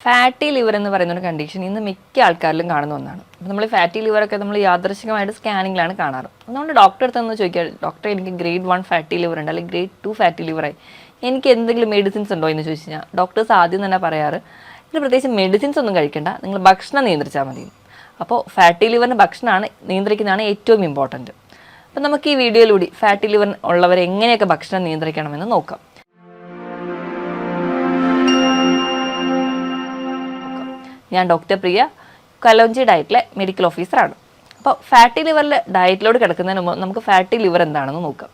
Fatty liver എന്ന് പറയുന്ന ഒരു കണ്ടീഷൻ ഇന്ന് മിക്ക ആൾക്കാരിലും കാണുന്ന ഒന്നാണ്. അപ്പോൾ നമ്മൾ ഫാറ്റി ലിവറൊക്കെ നമ്മൾ യാദൃശികമായിട്ട് സ്കാനിങ്ങിലാണ് കാണാറ്. അതുകൊണ്ട് ഡോക്ടറെ അടുത്ത് നിന്ന് ചോദിക്കുക, ഡോക്ടറെ എനിക്ക് ഗ്രേഡ് 1 ഫാറ്റി ലിവർ ഉണ്ട് അല്ലെങ്കിൽ ഗ്രേഡ് 2 ഫാറ്റി ലിവറായി, എനിക്ക് എന്തെങ്കിലും മെഡിസിൻസ് ഉണ്ടോ എന്ന് ചോദിച്ചു കഴിഞ്ഞാൽ ഡോക്ടേഴ്സ് ആദ്യം തന്നെ പറയാറ് ഇത് പ്രത്യേകിച്ച് മെഡിസിൻസ് ഒന്നും കഴിക്കേണ്ട, നിങ്ങൾ ഭക്ഷണം നിയന്ത്രിച്ചാൽ മതി. അപ്പോൾ ഫാറ്റി ലിവറിൻ്റെ ഭക്ഷണമാണ് നിയന്ത്രിക്കുന്നതാണ് ഏറ്റവും ഇമ്പോർട്ടൻറ്റ്. അപ്പോൾ നമുക്ക് ഈ വീഡിയോയിലൂടെ ഫാറ്റി ലിവർ ഉള്ളവർ എങ്ങനെയൊക്കെ ഭക്ഷണം നിയന്ത്രിക്കണമെന്ന് നോക്കാം. ഞാൻ ഡോക്ടർ പ്രിയ, കലോഞ്ചി ഡയറ്റിലെ മെഡിക്കൽ ഓഫീസറാണ്. അപ്പോൾ ഫാറ്റി ലിവറിൽ ഡയറ്റിലോട് കിടക്കുന്നതിന് മുമ്പ് നമുക്ക് ഫാറ്റി ലിവർ എന്താണെന്ന് നോക്കാം.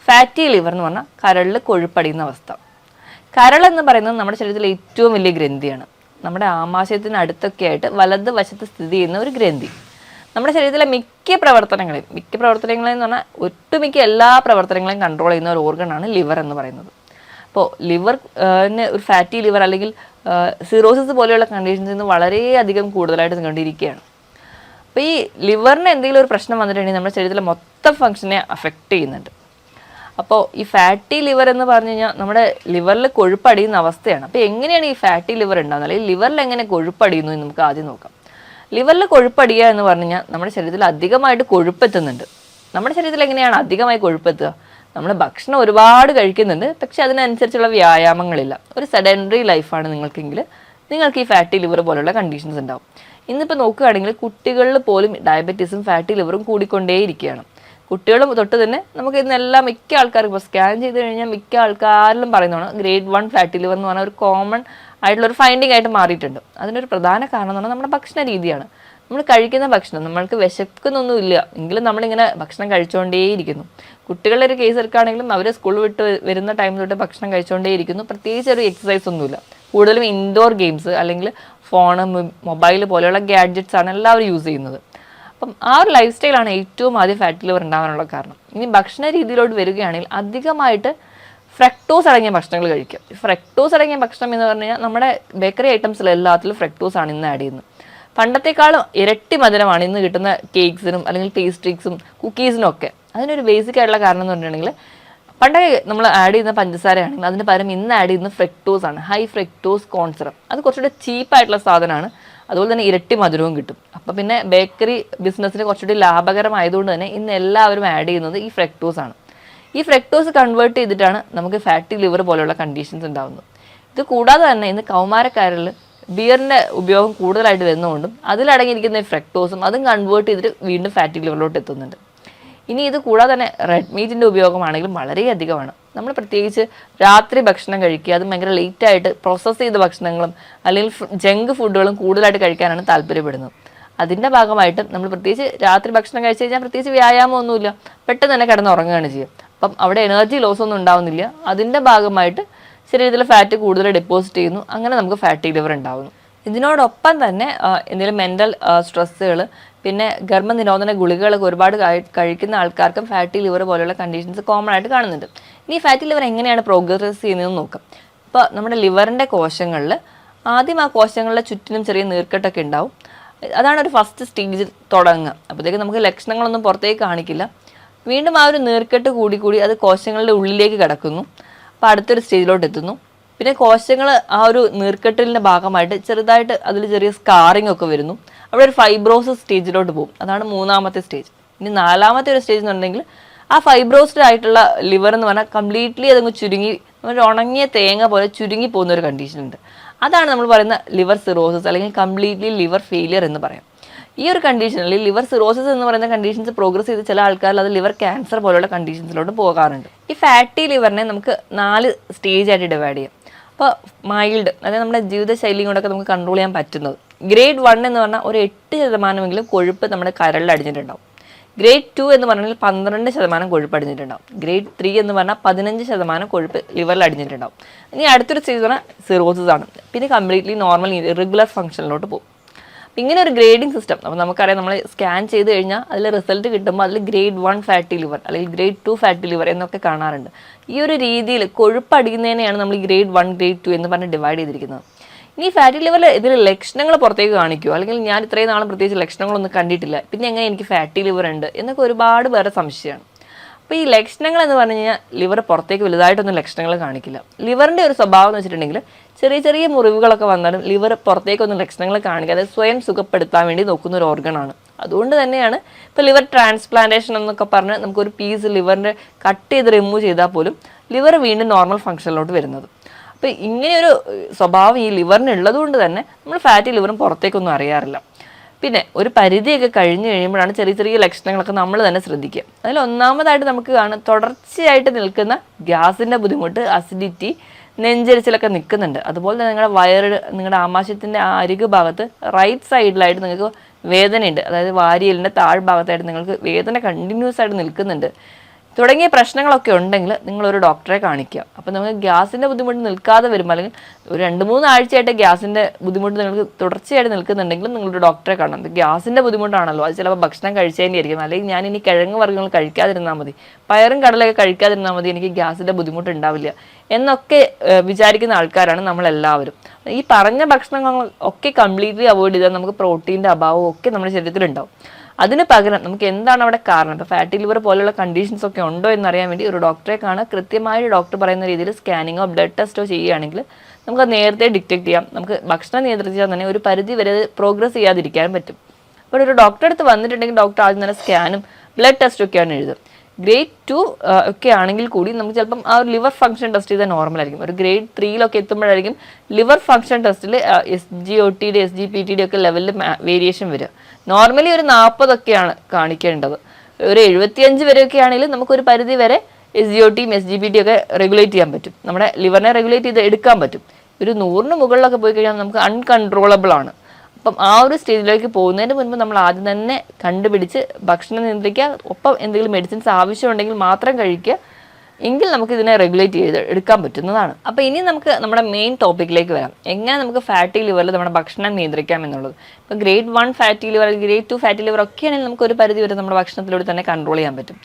ഫാറ്റി ലിവർ എന്ന് പറഞ്ഞാൽ കരളിൽ കൊഴുപ്പടിയുന്ന അവസ്ഥ. കരൾ എന്ന് പറയുന്നത് നമ്മുടെ ശരീരത്തിലെ ഏറ്റവും വലിയ ഗ്രന്ഥിയാണ്. നമ്മുടെ ആമാശയത്തിന് അടുത്തൊക്കെ ആയിട്ട് വലത് വശത്ത് സ്ഥിതി ചെയ്യുന്ന ഒരു ഗ്രന്ഥി. നമ്മുടെ ശരീരത്തിലെ മിക്ക പ്രവർത്തനങ്ങളെയും എന്ന് പറഞ്ഞാൽ ഒട്ടുമിക്ക എല്ലാ പ്രവർത്തനങ്ങളെയും കൺട്രോൾ ചെയ്യുന്ന ഒരു ഓർഗനാണ് ലിവർ എന്ന് പറയുന്നത്. അപ്പോൾ ലിവറിന് ഒരു ഫാറ്റി ലിവർ അല്ലെങ്കിൽ സിറോസിസ് പോലെയുള്ള കണ്ടീഷൻസ് ഇന്ന് വളരെയധികം കൂടുതലായിട്ട് കണ്ടിരിക്കുകയാണ്. അപ്പോൾ ഈ ലിവറിന് എന്തെങ്കിലും ഒരു പ്രശ്നം വന്നിട്ടുണ്ടെങ്കിൽ നമ്മുടെ ശരീരത്തിലെ മൊത്തം ഫംഗ്ഷനെ അഫക്റ്റ് ചെയ്യുന്നുണ്ട്. അപ്പോൾ ഈ ഫാറ്റി ലിവർ എന്ന് പറഞ്ഞു കഴിഞ്ഞാൽ നമ്മുടെ ലിവറിൽ കൊഴുപ്പടിയുന്ന അവസ്ഥയാണ്. അപ്പോൾ എങ്ങനെയാണ് ഈ ഫാറ്റി ലിവർ ഉണ്ടാകുന്നത്, അല്ലെങ്കിൽ ലിവറിൽ എങ്ങനെ കൊഴുപ്പടിയുന്നു എന്ന് നമുക്ക് ആദ്യം നോക്കാം. ലിവറിൽ കൊഴുപ്പടിയുക എന്ന് പറഞ്ഞു കഴിഞ്ഞാൽ നമ്മുടെ ശരീരത്തിൽ അധികമായിട്ട് കൊഴുപ്പെത്തുന്നുണ്ട്. നമ്മുടെ ശരീരത്തിൽ എങ്ങനെയാണ് അധികമായി കൊഴുപ്പെത്തുക? നമ്മൾ ഭക്ഷണം ഒരുപാട് കഴിക്കുന്നുണ്ട്, പക്ഷെ അതിനനുസരിച്ചുള്ള വ്യായാമങ്ങളില്ല. ഒരു സെഡൻറ്ററി ലൈഫാണ് നിങ്ങൾക്കെങ്കിൽ നിങ്ങൾക്ക് ഈ ഫാറ്റി ലിവർ പോലുള്ള കണ്ടീഷൻസ് ഉണ്ടാവും. ഇന്നിപ്പോൾ നോക്കുകയാണെങ്കിൽ കുട്ടികളിൽ പോലും ഡയബറ്റീസും ഫാറ്റി ലിവറും കൂടിക്കൊണ്ടേയിരിക്കുകയാണ്. കുട്ടികളും തൊട്ട് തന്നെ നമുക്ക് ഇന്നെല്ലാം മിക്ക ആൾക്കാർക്കും ഇപ്പോൾ സ്കാൻ ചെയ്ത് കഴിഞ്ഞാൽ മിക്ക ആൾക്കാരിലും പറയുന്നതാണ് ഗ്രേഡ് 1 ഫാറ്റി ലിവർ എന്ന് പറഞ്ഞാൽ ഒരു കോമൺ ആയിട്ടുള്ളൊരു ഫൈൻഡിങ് ആയിട്ട് മാറിയിട്ടുണ്ട്. അതിനൊരു പ്രധാന കാരണം എന്ന് പറഞ്ഞാൽ നമ്മുടെ ഭക്ഷണ രീതിയാണ്. നമ്മൾ കഴിക്കുന്ന ഭക്ഷണം, നമ്മൾക്ക് വിശക്കുന്നൊന്നുമില്ല എങ്കിലും നമ്മളിങ്ങനെ ഭക്ഷണം കഴിച്ചുകൊണ്ടേയിരിക്കുന്നു. കുട്ടികളുടെ ഒരു കേസ് എടുക്കുകയാണെങ്കിലും അവർ സ്കൂൾ വിട്ട് വരുന്ന ടൈം തൊട്ട് ഭക്ഷണം കഴിച്ചുകൊണ്ടേയിരിക്കുന്നു. പ്രത്യേകിച്ച് ഒരു എക്സസൈസ് ഒന്നുമില്ല. കൂടുതലും ഇൻഡോർ ഗെയിംസ് അല്ലെങ്കിൽ ഫോണ്, മൊബൈൽ പോലെയുള്ള ഗാഡ്ജറ്റ്സ് ആണ് എല്ലാവരും യൂസ് ചെയ്യുന്നത്. അപ്പം ആ ഒരു ലൈഫ് സ്റ്റൈലാണ് ഏറ്റവും ആദ്യം ഫാറ്റി ലിവർ ഉണ്ടാകാനുള്ള കാരണം. ഇനി ഭക്ഷണ രീതിയിലോട്ട് വരികയാണെങ്കിൽ അധികമായിട്ട് ഫ്രക്ടോസ് അടങ്ങിയ ഭക്ഷണങ്ങൾ കഴിക്കുക. ഫ്രക്ടോസ് അടങ്ങിയ ഭക്ഷണം എന്ന് പറഞ്ഞു കഴിഞ്ഞാൽ നമ്മുടെ ബേക്കറി ഐറ്റംസിൽ എല്ലാത്തിലും ഫ്രക്ടോസ് ആണ് ഇന്ന് ആഡ് ചെയ്യുന്നത്. പണ്ടത്തെക്കാളും ഇരട്ടി മധുരമാണ് ഇന്ന് കിട്ടുന്ന കേക്ക്സിനും അല്ലെങ്കിൽ പേസ്ട്രീസിനും കുക്കീസിനും ഒക്കെ. അതിനൊരു ബേസിക് ആയിട്ടുള്ള കാരണം എന്ന് പറഞ്ഞിട്ടുണ്ടെങ്കിൽ പണ്ടൊക്കെ നമ്മൾ ആഡ് ചെയ്യുന്ന പഞ്ചസാരയാണെങ്കിൽ അതിന് പകരം ഇന്ന് ആഡ് ചെയ്യുന്ന ഫ്രക്ടോസ് ആണ്, ഹൈ ഫ്രക്ടോസ് കോൺ സിറപ്പ്. അത് കുറച്ചുകൂടി ചീപ്പായിട്ടുള്ള സാധനമാണ്, അതുപോലെ തന്നെ ഇരട്ടി മധുരവും കിട്ടും. അപ്പോൾ പിന്നെ ബേക്കറി ബിസിനസ്സിന് കുറച്ചുകൂടി ലാഭകരമായതുകൊണ്ട് തന്നെ ഇന്ന് എല്ലാവരും ആഡ് ചെയ്യുന്നത് ഈ ഫ്രക്ടോസ് ആണ്. ഈ ഫ്രക്ടോസ് കൺവേർട്ട് ചെയ്തിട്ടാണ് നമുക്ക് ഫാറ്റി ലിവർ പോലെയുള്ള കണ്ടീഷൻസ് ഉണ്ടാകുന്നത്. ഇത് കൂടാതെ തന്നെ ഇന്ന് കൗമാരക്കാരിൽ ബിയറിൻ്റെ ഉപയോഗം കൂടുതലായിട്ട് വരുന്നതുകൊണ്ടും അതിലടങ്ങിയിരിക്കുന്ന ഫ്രക്ടോസും അതും കൺവേർട്ട് ചെയ്തിട്ട് വീണ്ടും ഫാറ്റി ലിവറിലോട്ട് എത്തുന്നുണ്ട്. ഇനി ഇത് കൂടാതെ തന്നെ റെഡ് മീറ്റിൻ്റെ ഉപയോഗമാണെങ്കിലും വളരെയധികമാണ്. നമ്മൾ പ്രത്യേകിച്ച് രാത്രി ഭക്ഷണം കഴിക്കുക, അത് ഭയങ്കര ലേറ്റായിട്ട് പ്രോസസ്സ് ചെയ്ത ഭക്ഷണങ്ങളും അല്ലെങ്കിൽ ജങ്ക് ഫുഡുകളും കൂടുതലായിട്ട് കഴിക്കാനാണ് താല്പര്യപ്പെടുന്നത്. അതിൻ്റെ ഭാഗമായിട്ട് നമ്മൾ പ്രത്യേകിച്ച് രാത്രി ഭക്ഷണം കഴിച്ച് കഴിഞ്ഞാൽ പ്രത്യേകിച്ച് വ്യായാമമൊന്നുമില്ല, പെട്ടെന്ന് തന്നെ കിടന്നുറങ്ങുകയാണ് ചെയ്യുക. അപ്പം അവിടെ എനർജി ലോസ് ഒന്നും ഉണ്ടാവുന്നില്ല. അതിൻ്റെ ഭാഗമായിട്ട് ശരീരത്തിൽ ഫാറ്റ് കൂടുതൽ ഡെപ്പോസിറ്റ് ചെയ്യുന്നു. അങ്ങനെ നമുക്ക് ഫാറ്റി ലിവർ ഉണ്ടാകുന്നു. ഇതിനോടൊപ്പം തന്നെ എന്തെങ്കിലും മെൻ്റൽ സ്ട്രെസ്സുകൾ, പിന്നെ ഗർഭനിരോധന ഗുളികകളൊക്കെ ഒരുപാട് കഴിക്കുന്ന ആൾക്കാർക്കും ഫാറ്റി ലിവർ പോലെയുള്ള കണ്ടീഷൻസ് കോമൺ ആയിട്ട് കാണുന്നുണ്ട്. ഇനി ഫാറ്റി ലിവർ എങ്ങനെയാണ് പ്രോഗ്രസ് ചെയ്യുന്നതെന്ന് നോക്കാം. ഇപ്പോൾ നമ്മുടെ ലിവറിൻ്റെ കോശങ്ങളിൽ ആദ്യം ആ കോശങ്ങളുടെ ചുറ്റിനും ചെറിയ നീർക്കെട്ടൊക്കെ ഉണ്ടാവും. അതാണ് ഒരു ഫസ്റ്റ് സ്റ്റേജ് തുടങ്ങുക. അപ്പോഴത്തേക്ക് നമുക്ക് ലക്ഷണങ്ങളൊന്നും പുറത്തേക്ക് കാണിക്കില്ല. വീണ്ടും ആ ഒരു നീർക്കെട്ട് കൂടി അത് കോശങ്ങളുടെ ഉള്ളിലേക്ക് കിടക്കുന്നു. അപ്പോൾ അടുത്തൊരു സ്റ്റേജിലോട്ട് എത്തുന്നു. പിന്നെ കോശങ്ങൾ ആ ഒരു നീർക്കെട്ടലിൻ്റെ ഭാഗമായിട്ട് ചെറുതായിട്ട് അതിൽ ചെറിയ സ്കാറിങ് ഒക്കെ വരുന്നു. അവിടെ ഒരു ഫൈബ്രോസിസ് സ്റ്റേജിലോട്ട് പോകും. അതാണ് മൂന്നാമത്തെ സ്റ്റേജ്. ഇനി നാലാമത്തെ ഒരു സ്റ്റേജ് എന്നുണ്ടെങ്കിൽ ആ ഫൈബ്രോസ്ഡ് ആയിട്ടുള്ള ലിവർ എന്ന് പറഞ്ഞാൽ കംപ്ലീറ്റ്ലി അതങ്ങ് ചുരുങ്ങി ഒരു ഉണങ്ങിയ തേങ്ങ പോലെ ചുരുങ്ങി പോകുന്ന ഒരു കണ്ടീഷൻ ഉണ്ട്. അതാണ് നമ്മൾ പറയുന്ന ലിവർ സിറോസിസ് അല്ലെങ്കിൽ കംപ്ലീറ്റ്ലി ലിവർ ഫെയിലിയർ എന്ന് പറയാം. ഈ ഒരു കണ്ടീഷനിൽ ലിവർ സിറോസിസ് എന്ന് പറയുന്ന കണ്ടീഷൻസ് പ്രോഗ്രസ് ചെയ്ത് ചില ആൾക്കാരിൽ അത് ലിവർ ക്യാൻസർ പോലുള്ള കണ്ടീഷൻസിലോട്ട് പോകാറുണ്ട്. ഈ ഫാറ്റി ലിവറിനെ നമുക്ക് 4 സ്റ്റേജായിട്ട് ഡിവൈഡ് ചെയ്യാം. അപ്പോൾ മൈൽഡ്, അതായത് നമ്മുടെ ജീവിതശൈലിയും കൊണ്ടൊക്കെ നമുക്ക് കൺട്രോൾ ചെയ്യാൻ പറ്റുന്നത്. ഗ്രേഡ് 1 എന്ന് പറഞ്ഞാൽ ഒരു 8% കൊഴുപ്പ് നമ്മുടെ കരളിൽ അടിഞ്ഞിട്ടുണ്ടാവും. ഗ്രേഡ് 2 എന്ന് പറഞ്ഞാൽ 12% കൊഴുപ്പ് അടിഞ്ഞിട്ടുണ്ടാവും. ഗ്രേഡ് 3 എന്ന് പറഞ്ഞാൽ 15% കൊഴുപ്പ് ലിവറിൽ അടിഞ്ഞിട്ടുണ്ടാവും. ഇനി അടുത്തൊരു സ്റ്റേജ് പറഞ്ഞാൽ സിറോസിസ് ആണ്. പിന്നെ കംപ്ലീറ്റ്ലി നോർമൽ ഇറഗുലർ ഫംഗ്ഷനിലോട്ട് പോകും. ഇങ്ങനെ ഒരു ഗ്രേഡിംഗ് സിസ്റ്റം, അപ്പോൾ നമുക്കറിയാം, നമ്മൾ സ്കാൻ ചെയ്ത് കഴിഞ്ഞാൽ അതിൽ റിസൾട്ട് കിട്ടുമ്പോൾ അതിൽ ഗ്രേഡ് 1 ഫാറ്റി ലിവർ അല്ലെങ്കിൽ ഗ്രേഡ് 2 ഫാറ്റി ലിവർ എന്നൊക്കെ കാണാറുണ്ട്. ഈ ഒരു രീതിയിൽ കൊഴുപ്പടിക്കുന്നതിനെയാണ് നമ്മൾ ഗ്രേഡ് 1, ഗ്രേഡ് 2 എന്ന് പറഞ്ഞ് ഡിവൈഡ് ചെയ്തിരിക്കുന്നത്. ഇനി ഫാറ്റി ലിവറിൽ ഇതിൽ ലക്ഷണങ്ങൾ പുറത്തേക്ക് കാണിക്കുമോ, അല്ലെങ്കിൽ ഞാൻ ഇത്രയും നാളും പ്രത്യേകിച്ച് ലക്ഷണങ്ങളൊന്നും കണ്ടിട്ടില്ല, പിന്നെ എങ്ങനെ എനിക്ക് ഫാറ്റി ലിവർ ഉണ്ട് എന്നൊക്കെ ഒരുപാട് പേരെ സംശയമാണ്. അപ്പോൾ ഈ ലക്ഷണങ്ങൾ എന്ന് പറഞ്ഞു കഴിഞ്ഞാൽ ലിവർ പുറത്തേക്ക് വലുതായിട്ടൊന്നും ലക്ഷണങ്ങൾ കാണിക്കില്ല. ലിവറിൻ്റെ ഒരു സ്വഭാവം എന്ന് വെച്ചിട്ടുണ്ടെങ്കിൽ ചെറിയ ചെറിയ മുറിവുകളൊക്കെ വന്നാലും ലിവർ പുറത്തേക്കൊന്നും ലക്ഷണങ്ങൾ കാണിക്കാതെ സ്വയം സുഖപ്പെടുത്താൻ വേണ്ടി നോക്കുന്ന ഒരു ഓർഗനാണ്. അതുകൊണ്ട് തന്നെയാണ് ഇപ്പോൾ ലിവർ ട്രാൻസ്പ്ലാന്റേഷൻ എന്നൊക്കെ പറഞ്ഞ് നമുക്കൊരു പീസ് ലിവറിൻ്റെ കട്ട് ചെയ്ത് റിമൂവ് ചെയ്താൽ പോലും ലിവർ വീണ്ടും നോർമൽ ഫംഗ്ഷനിലോട്ട് വരുന്നത്. അപ്പോൾ ഇങ്ങനെയൊരു സ്വഭാവം ഈ ലിവറിന് ഉള്ളത് കൊണ്ട് തന്നെ നമ്മൾ ഫാറ്റി ലിവറും പുറത്തേക്കൊന്നും അറിയാറില്ല. പിന്നെ ഒരു പരിധിയൊക്കെ കഴിഞ്ഞ് കഴിയുമ്പോഴാണ് ചെറിയ ചെറിയ ലക്ഷണങ്ങളൊക്കെ നമ്മൾ തന്നെ ശ്രദ്ധിക്കുക. അതിൽ ഒന്നാമതായിട്ട് നമുക്ക് കാണാം തുടർച്ചയായിട്ട് നിൽക്കുന്ന ഗ്യാസിൻ്റെ ബുദ്ധിമുട്ട്, അസിഡിറ്റി, നെഞ്ചരിച്ചിലൊക്കെ നിൽക്കുന്നുണ്ട്. അതുപോലെ തന്നെ നിങ്ങളുടെ നിങ്ങളുടെ ആമാശയത്തിൻ്റെ ആ അരികു ഭാഗത്ത് റൈറ്റ് സൈഡിലായിട്ട് നിങ്ങൾക്ക് വേദനയുണ്ട്. അതായത് വാരിയലിൻ്റെ താഴ്ഭാഗത്തായിട്ട് നിങ്ങൾക്ക് വേദന കണ്ടിന്യൂസ് ആയിട്ട് നിൽക്കുന്നുണ്ട്. തുടങ്ങിയ പ്രശ്നങ്ങളൊക്കെ ഉണ്ടെങ്കിൽ നിങ്ങളൊരു ഡോക്ടറെ കാണിക്കുക. അപ്പോൾ നമുക്ക് ഗ്യാസിൻ്റെ ബുദ്ധിമുട്ട് നിൽക്കാതെ വരുമ്പോൾ അല്ലെങ്കിൽ ഒരു 2-3 ആഴ്ചയായിട്ട് ഗ്യാസിൻ്റെ ബുദ്ധിമുട്ട് നിങ്ങൾക്ക് തുടർച്ചയായിട്ട് നിൽക്കുന്നുണ്ടെങ്കിൽ നിങ്ങളൊരു ഡോക്ടറെ കാണണം. ഗ്യാസിൻ്റെ ബുദ്ധിമുട്ടാണല്ലോ, അത് ചിലപ്പോൾ ഭക്ഷണം കഴിച്ചതിൻ്റെ ആയിരിക്കും, അല്ലെങ്കിൽ ഞാൻ ഇനി കിഴങ്ങ് വർഗ്ഗങ്ങൾ കഴിക്കാതിരുന്നാൽ മതി, പയറും കടലൊക്കെ കഴിക്കാതിരുന്നാൽ മതി, എനിക്ക് ഗ്യാസിൻ്റെ ബുദ്ധിമുട്ട് ഉണ്ടാവില്ല എന്നൊക്കെ വിചാരിക്കുന്ന ആൾക്കാരാണ് നമ്മളെല്ലാവരും. ഈ പറഞ്ഞ ഭക്ഷണങ്ങൾ ഒക്കെ കംപ്ലീറ്റ്ലി അവോയ്ഡ് ചെയ്താൽ നമുക്ക് പ്രോട്ടീൻ്റെ അഭാവവും ഒക്കെ നമ്മുടെ ശരീരത്തിലുണ്ടാവും. അതിന് പകരം നമുക്ക് എന്താണ് അവിടെ കാരണം, ഇപ്പോൾ ഫാറ്റി ലിവർ പോലുള്ള കണ്ടീഷൻസ് ഒക്കെ ഉണ്ടോ എന്നറിയാൻ വേണ്ടി ഒരു ഡോക്ടറെ കാണുക. കൃത്യമായി ഡോക്ടർ പറയുന്ന രീതിയിൽ സ്കാനിങ്ങോ ബ്ലഡ് ടെസ്റ്റോ ചെയ്യുകയാണെങ്കിൽ നമുക്ക് നേരത്തെ ഡിറ്റക്ട് ചെയ്യാം. നമുക്ക് ഭക്ഷണം നിയന്ത്രിച്ചാൽ തന്നെ ഒരു പരിധി വരെ പ്രോഗ്രസ് ചെയ്യാതിരിക്കാനും പറ്റും. അപ്പോൾ ഒരു ഡോക്ടറെ അടുത്ത് വന്നിട്ടുണ്ടെങ്കിൽ ഡോക്ടർ ആദ്യം തന്നെ സ്കാനും ബ്ലഡ് ടെസ്റ്റും ഒക്കെയാണ് എഴുതും. ഗ്രേഡ് 2 ഒക്കെ ആണെങ്കിൽ കൂടി നമുക്ക് ചിലപ്പം ആ ഒരു ലിവർ ഫംഗ്ഷൻ ടെസ്റ്റ് ചെയ്താൽ നോർമലായിരിക്കും. ഒരു ഗ്രേഡ് 3 എത്തുമ്പോഴായിരിക്കും ലിവർ ഫംഗ്ഷൻ ടെസ്റ്റിൽ SGOT SGPT ഒക്കെ ലെവലിൽ വേരിയേഷൻ വരിക. നോർമലി ഒരു 40 ഒക്കെയാണ് കാണിക്കേണ്ടത്. ഒരു 75 വരെയൊക്കെ ആണെങ്കിൽ നമുക്കൊരു പരിധി വരെ SGOT SGPT ഒക്കെ റെഗുലേറ്റ് ചെയ്യാൻ പറ്റും, നമ്മുടെ ലിവറിനെ റെഗുലേറ്റ് ചെയ്ത് എടുക്കാൻ പറ്റും. ഒരു 100-ന് മുകളിലൊക്കെ പോയി കഴിഞ്ഞാൽ നമുക്ക് അൺകൺട്രോളബിൾ ആണ്. അപ്പം ആ ഒരു സ്റ്റേജിലേക്ക് പോകുന്നതിന് മുൻപ് നമ്മൾ ആദ്യം തന്നെ കണ്ടുപിടിച്ച് ഭക്ഷണം നിയന്ത്രിക്കുക, ഒപ്പം എന്തെങ്കിലും മെഡിസിൻസ് ആവശ്യമുണ്ടെങ്കിൽ മാത്രം കഴിക്കുക, എങ്കിൽ നമുക്ക് ഇതിനെ റെഗുലേറ്റ് ചെയ്ത് എടുക്കാൻ പറ്റുന്നതാണ്. അപ്പോൾ ഇനി നമുക്ക് നമ്മുടെ മെയിൻ ടോപ്പിക്കിലേക്ക് വരാം. എങ്ങനെ നമുക്ക് ഫാറ്റി ലിവറിൽ നമ്മുടെ ഭക്ഷണം നിയന്ത്രിക്കാം എന്നുള്ളത്. ഇപ്പോൾ ഗ്രേഡ് 1 ഫാറ്റി ലിവർ അല്ലെങ്കിൽ ഗ്രേഡ് 2 ഫാറ്റി ലിവർ ഒക്കെ ആണെങ്കിൽ നമുക്ക് ഒരു പരിധി വരെ നമ്മുടെ ഭക്ഷണത്തിലൂടെ തന്നെ കൺട്രോൾ ചെയ്യാൻ പറ്റും.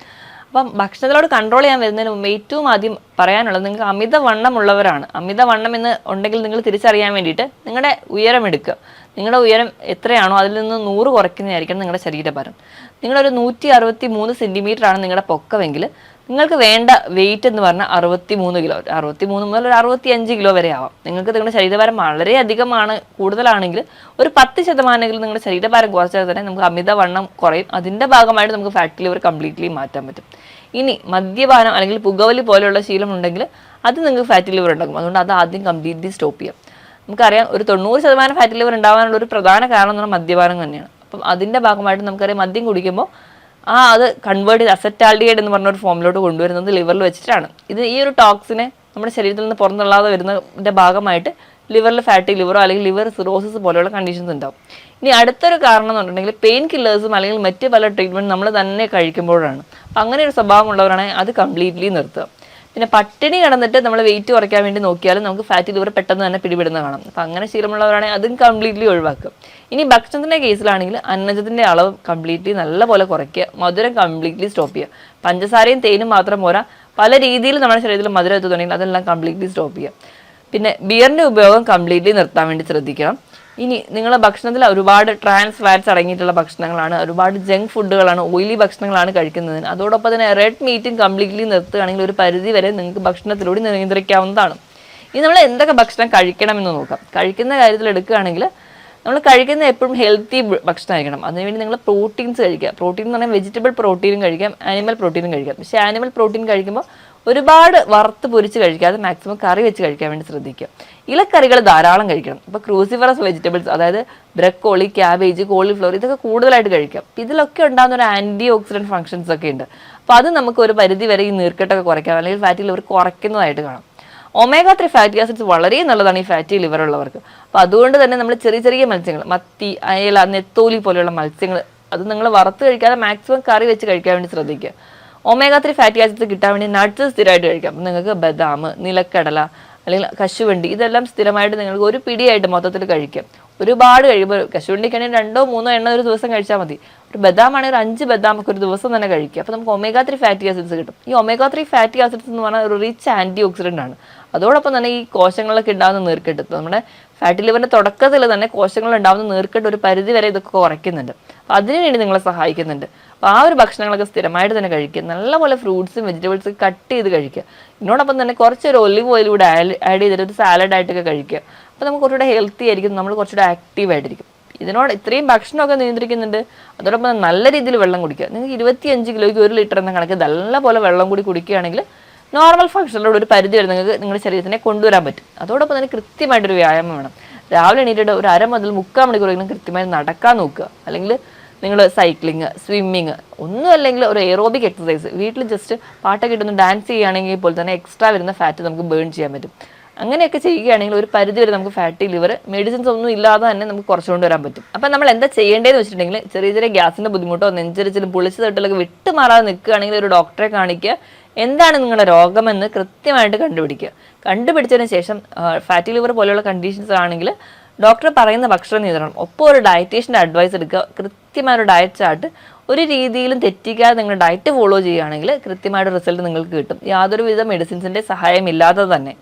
അപ്പം ഭക്ഷണത്തിലോട് കൺട്രോൾ ചെയ്യാൻ വരുന്നതിന് മുമ്പ് ഏറ്റവും ആദ്യം പറയാനുള്ളത്, നിങ്ങൾക്ക് അമിതവണ്ണമുള്ളവരാണ്. അമിതവണ്ണം എന്ന് ഉണ്ടെങ്കിൽ നിങ്ങൾ തിരിച്ചറിയാൻ വേണ്ടിയിട്ട് നിങ്ങളുടെ ഉയരം എടുക്കുക. നിങ്ങളുടെ ഉയരം എത്രയാണോ അതിൽ നിന്ന് 100 കുറയ്ക്കുന്നതായിരിക്കണം നിങ്ങളുടെ ശരീരഭാരം. നിങ്ങളൊരു 163 സെൻറ്റിമീറ്റർ ആണ് നിങ്ങളുടെ പൊക്കമെങ്കിൽ നിങ്ങൾക്ക് വേണ്ട വെയിറ്റ് എന്ന് പറഞ്ഞാൽ 63 കിലോ. 63 മുതൽ ഒരു 65 കിലോ വരെ ആവാം. നിങ്ങൾക്ക് നിങ്ങളുടെ ശരീരഭാരം വളരെ അധികമാണ്, കൂടുതലാണെങ്കിൽ ഒരു 10% നിങ്ങളുടെ ശരീരഭാരം കുറച്ചാൽ തന്നെ നമുക്ക് അമിതവണ്ണം കുറയും. അതിൻ്റെ ഭാഗമായിട്ട് നമുക്ക് ഫാറ്റി ലിവർ കംപ്ലീറ്റ്ലി മാറ്റാൻ പറ്റും. ഇനി മദ്യപാനം അല്ലെങ്കിൽ പുകവലി പോലെയുള്ള ശീലം ഉണ്ടെങ്കിൽ അത് നിങ്ങൾക്ക് ഫാറ്റി ലിവർ ഉണ്ടാക്കും. അതുകൊണ്ട് അത് ആദ്യം കംപ്ലീറ്റ്ലി സ്റ്റോപ്പ് ചെയ്യാം. നമുക്കറിയാം ഒരു 90% ഫാറ്റി ലിവർ ഉണ്ടാകാനുള്ള ഒരു പ്രധാന കാരണം എന്ന് പറഞ്ഞാൽ മദ്യപാനം തന്നെയാണ്. അപ്പം അതിൻ്റെ ഭാഗമായിട്ട് നമുക്കറിയാം മദ്യം കുടിക്കുമ്പോൾ അത് കൺവേർട്ട് ചെയ്ത് അസറ്റാൽഡിഹൈഡ് എന്ന് പറഞ്ഞ ഒരു ഫോമിലോട്ട് കൊണ്ടുവരുന്നത് ലിവറിൽ വെച്ചിട്ടാണ്. ഈ ഒരു ടോക്സിനെ നമ്മുടെ ശരീരത്തിൽ നിന്ന് പുറന്തള്ളാതെ വരുന്നതിൻ്റെ ഭാഗമായിട്ട് ലിവറിൽ ഫാറ്റി ലിവറോ അല്ലെങ്കിൽ ലിവർ സിറോസിസ് പോലെയുള്ള കണ്ടീഷൻസ് ഉണ്ടാവും. ഇനി അടുത്തൊരു കാരണം എന്ന് പറഞ്ഞിട്ടുണ്ടെങ്കിൽ പെയിൻ കില്ലേഴ്സും അല്ലെങ്കിൽ മറ്റ് പല ട്രീറ്റ്മെൻറ്റ് നമ്മൾ തന്നെ കഴിക്കുമ്പോഴാണ്. അപ്പം അങ്ങനെ ഒരു സ്വഭാവം ഉള്ളവരാണെങ്കിൽ അത് കംപ്ലീറ്റ്ലി നിർത്തുക. പിന്നെ പട്ടിണി കിടന്നിട്ട് നമ്മൾ വെയിറ്റ് കുറയ്ക്കാൻ വേണ്ടി നോക്കിയാലും നമുക്ക് ഫാറ്റി ലിവർ പെട്ടെന്ന് തന്നെ പിടിപെടുന്ന കാണാം. അപ്പം അങ്ങനെ ശീലമുള്ളവരാണെങ്കിൽ അതും കംപ്ലീറ്റ്ലി ഒഴിവാക്കുക. ഇനി ഭക്ഷണത്തിൻ്റെ കേസിലാണെങ്കിൽ അന്നജത്തിൻ്റെ അളവ് കംപ്ലീറ്റ്ലി നല്ലപോലെ കുറയ്ക്കുക, മധുരം കംപ്ലീറ്റ്ലി സ്റ്റോപ്പ് ചെയ്യുക. പഞ്ചസാരയും തേനും മാത്രം പോരാ, പല രീതിയിൽ നമ്മുടെ ശരീരത്തിൽ മധുരം എത്തുന്നുണ്ടെങ്കിൽ അതെല്ലാം കംപ്ലീറ്റ്ലി സ്റ്റോപ്പ് ചെയ്യുക. പിന്നെ ബിയറിൻ്റെ ഉപയോഗം കംപ്ലീറ്റ്ലി നിർത്താൻ വേണ്ടി ശ്രദ്ധിക്കണം. ഇനി നിങ്ങളുടെ ഭക്ഷണത്തിൽ ഒരുപാട് ട്രാൻസ് ഫാറ്റ്സ് അടങ്ങിയിട്ടുള്ള ഭക്ഷണങ്ങളാണ്, ഒരുപാട് ജങ്ക് ഫുഡുകളാണ്, ഓയിലി ഭക്ഷണങ്ങളാണ് കഴിക്കുന്നതിന്. അതോടൊപ്പം തന്നെ റെഡ് മീറ്റും കംപ്ലീറ്റ്ലി നിർത്തുകയാണെങ്കിൽ ഒരു പരിധി വരെ നിങ്ങൾക്ക് ഭക്ഷണത്തിലൂടെ നിയന്ത്രിക്കാവുന്നതാണ്. ഇനി നമ്മൾ എന്തൊക്കെ ഭക്ഷണം കഴിക്കണമെന്ന് നോക്കാം. കഴിക്കുന്ന കാര്യത്തിൽ എടുക്കുകയാണെങ്കിൽ നമ്മൾ കഴിക്കുന്ന എപ്പോഴും ഹെൽത്തി ഭക്ഷണമായിരിക്കണം. അതിനുവേണ്ടി നിങ്ങൾ പ്രോട്ടീൻസ് കഴിക്കുക. പ്രോട്ടീൻ എന്ന് പറഞ്ഞാൽ വെജിറ്റബിൾ പ്രോട്ടീനും കഴിക്കാം, ആനിമൽ പ്രോട്ടീനും കഴിക്കാം. പക്ഷേ ആനിമൽ പ്രോട്ടീൻ കഴിക്കുമ്പോൾ ഒരുപാട് വറുത്ത് പൊരിച്ച് കഴിക്കാതെ മാക്സിമം കറി വെച്ച് കഴിക്കാൻ വേണ്ടി ശ്രദ്ധിക്കുക. ഇലക്കറികൾ ധാരാളം കഴിക്കണം. ഇപ്പോൾ ക്രൂസിഫറസ് വെജിറ്റബിൾസ്, അതായത് ബ്രക്കോളി, ക്യാബേജ്, കോളിഫ്ലവർ, ഇതൊക്കെ കൂടുതലായിട്ട് കഴിക്കാം. ഇതിലൊക്കെ ഉണ്ടാകുന്ന ഒരു ആൻറ്റി ഓക്സിഡൻറ്റ് ഫംഗ്ഷൻസ് ഒക്കെ ഉണ്ട്. അപ്പോൾ അത് നമുക്ക് ഒരു പരിധി വരെ ഈ നീർക്കെട്ടൊക്കെ കുറയ്ക്കാം, അല്ലെങ്കിൽ ഫാറ്റി ലിവർ കുറയ്ക്കുന്നതായിട്ട് കാണാം. omega-3 ഫാറ്റി ആസിഡ്സ് വളരെ നല്ലതാണ് ഈ ഫാറ്റി ലിവർ ഉള്ളവർക്ക്. അപ്പോൾ അതുകൊണ്ട് തന്നെ നമ്മൾ ചെറിയ ചെറിയ മത്സ്യങ്ങൾ, മത്തി, അയല, നെത്തോലി പോലെയുള്ള മത്സ്യങ്ങൾ അത് നിങ്ങൾ വറുത്ത് കഴിക്കാതെ മാക്സിമം കറി വെച്ച് കഴിക്കാൻ വേണ്ടി ശ്രദ്ധിക്കുക. omega-3 ഫാറ്റി ആസിഡ്സ് കിട്ടാൻ വേണ്ടി നട്ട്സ് സ്ഥിരമായിട്ട് കഴിക്കാം. അപ്പം നിങ്ങൾക്ക് ബദാം, നിലക്കടല അല്ലെങ്കിൽ കശുവണ്ടി ഇതെല്ലാം സ്ഥിരമായിട്ട് നിങ്ങൾക്ക് ഒരു പിടിയായിട്ട് മൊത്തത്തിൽ കഴിക്കാം. ഒരുപാട് കഴിയുമ്പോൾ കശുവണ്ടിക്കാണെങ്കിൽ 2-3 എണ്ണ ഒരു ദിവസം കഴിച്ചാൽ മതി. ഒരു ബദാം ആണെങ്കിൽ ഒരു 5 ബദാമൊക്കെ ഒരു ദിവസം തന്നെ കഴിക്കുക. അപ്പോൾ നമുക്ക് omega-3 ഫാറ്റി ആസിഡ്സ് കിട്ടും. ഈ omega-3 ഫാറ്റി ആസിഡ്സ് എന്ന് പറഞ്ഞാൽ ഒരു റിച്ച് ആൻറ്റി ഓക്സിഡൻ്റ് ആണ്. അതോടൊപ്പം തന്നെ ഈ കോശങ്ങളൊക്കെ ഉണ്ടാകുന്ന നീർക്കെട്ട്, നമ്മുടെ ഫാറ്റി ലിവറിൻ്റെ തുടക്കത്തിൽ തന്നെ കോശങ്ങൾ ഉണ്ടാകുന്ന നീർക്കെട്ട് ഒരു പരിധി വരെ ഇതൊക്കെ കുറയ്ക്കുന്നുണ്ട്. അപ്പോൾ അതിനുവേണ്ടി നിങ്ങളെ സഹായിക്കുന്നുണ്ട്. അപ്പോൾ ആ ഒരു ഭക്ഷണങ്ങളൊക്കെ സ്ഥിരമായിട്ട് തന്നെ കഴിക്കുക. നല്ലപോലെ ഫ്രൂട്ട്സും വെജിറ്റബിൾസും കട്ട് ചെയ്ത് കഴിക്കുക. ഇതിനോടൊപ്പം തന്നെ കുറച്ചൊരു ഒലിവ് ഓയിൽ കൂടെ ആഡ് ചെയ്തിട്ട് ഒരു സാലഡായിട്ടൊക്കെ കഴിക്കുക. അപ്പോൾ നമുക്ക് കുറച്ചുകൂടെ ഹെൽത്തി ആയിരിക്കും, നമ്മൾ കുറച്ചുകൂടെ ആക്റ്റീവ് ആയിട്ടിരിക്കും. ഇതിനോട് ഇത്രയും ഭക്ഷണമൊക്കെ നിയന്ത്രിക്കുന്നുണ്ട്, അതോടൊപ്പം നല്ല രീതിയിൽ വെള്ളം കുടിക്കുക. നിങ്ങൾക്ക് 25 കിലോയ്ക്ക് 1 ലിറ്റർ എന്ന കണക്ക് നല്ലപോലെ വെള്ളം കൂടി കുടിക്കുകയാണെങ്കിൽ നോർമൽ ഫംഗ്ഷനിലൂടെ ഒരു പരിധി വരെ നിങ്ങൾക്ക് നിങ്ങളുടെ ശരീരത്തിനെ കൊണ്ടുവരാൻ പറ്റും. അതോടൊപ്പം തന്നെ കൃത്യമായിട്ടൊരു വ്യായാമം വേണം. രാവിലെ എണീറ്റിട്ട് ഒരു 1/2 മുതൽ 3/4 മണിക്കൂറെങ്കിലും കൃത്യമായി നടക്കാൻ നോക്കുക. അല്ലെങ്കിൽ നിങ്ങൾ സൈക്ലിങ്, സ്വിമ്മിങ്, ഒന്നും അല്ലെങ്കിൽ ഒരു എയറോബിക് എക്സസൈസ് വീട്ടിൽ ജസ്റ്റ് പാട്ടൊക്കെ ഇട്ടൊന്ന് ഡാൻസ് ചെയ്യുകയാണെങ്കിൽ പോലെ തന്നെ എക്സ്ട്രാ വരുന്ന ഫാറ്റ് നമുക്ക് ബേൺ ചെയ്യാൻ പറ്റും. അങ്ങനെയൊക്കെ ചെയ്യുകയാണെങ്കിൽ ഒരു പരിധി വരെ നമുക്ക് ഫാറ്റി ലിവർ മെഡിസിൻസ് ഒന്നും ഇല്ലാതെ തന്നെ നമുക്ക് കുറച്ചുകൊണ്ട് വരാൻ പറ്റും. അപ്പം നമ്മൾ എന്താ ചെയ്യേണ്ടതെന്ന് വെച്ചിട്ടുണ്ടെങ്കിൽ ചെറിയ ചെറിയ ഗ്യാസിൻ്റെ ബുദ്ധിമുട്ടോ നെഞ്ചരിച്ചിലും പുളിച്ചു തട്ടലൊക്കെ വിട്ടുമാറാതെ നിൽക്കുകയാണെങ്കിൽ ഒരു ഡോക്ടറെ കാണിക്കുക. എന്താണ് നിങ്ങളുടെ രോഗമെന്ന് കൃത്യമായിട്ട് കണ്ടുപിടിക്കുക. കണ്ടുപിടിച്ചതിന് ശേഷം ഫാറ്റി ലിവർ പോലെയുള്ള കണ്ടീഷൻസ് ആണെങ്കിൽ ഡോക്ടർ പറയുന്ന ഭക്ഷണ നിയന്ത്രണം, ഒപ്പം ഒരു ഡയറ്റീഷ്യൻ്റെ അഡ്വൈസ് എടുക്കുക. കൃത്യമായ ഒരു ഡയറ്റ് ചാർട്ട് ഒരു രീതിയിലും തെറ്റിക്കാതെ നിങ്ങൾ ഡയറ്റ് ഫോളോ ചെയ്യുകയാണെങ്കിൽ കൃത്യമായിട്ട് റിസൾട്ട് നിങ്ങൾക്ക് കിട്ടും, യാതൊരുവിധ മെഡിസിൻസിൻ്റെ സഹായമില്ലാതെ തന്നെ.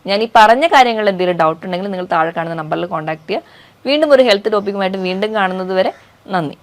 ഞാൻ ഈ പറഞ്ഞ കാര്യങ്ങളിൽ എന്തെങ്കിലും ഡൗട്ട് ഉണ്ടെങ്കിൽ നിങ്ങൾ താഴെ കാണുന്ന നമ്പറിൽ കോൺടാക്ട് ചെയ്യുക. വീണ്ടും ഒരു ഹെൽത്ത് ടോപ്പിക്കുമായിട്ട് വീണ്ടും കാണുന്നത് വരെ നന്ദി.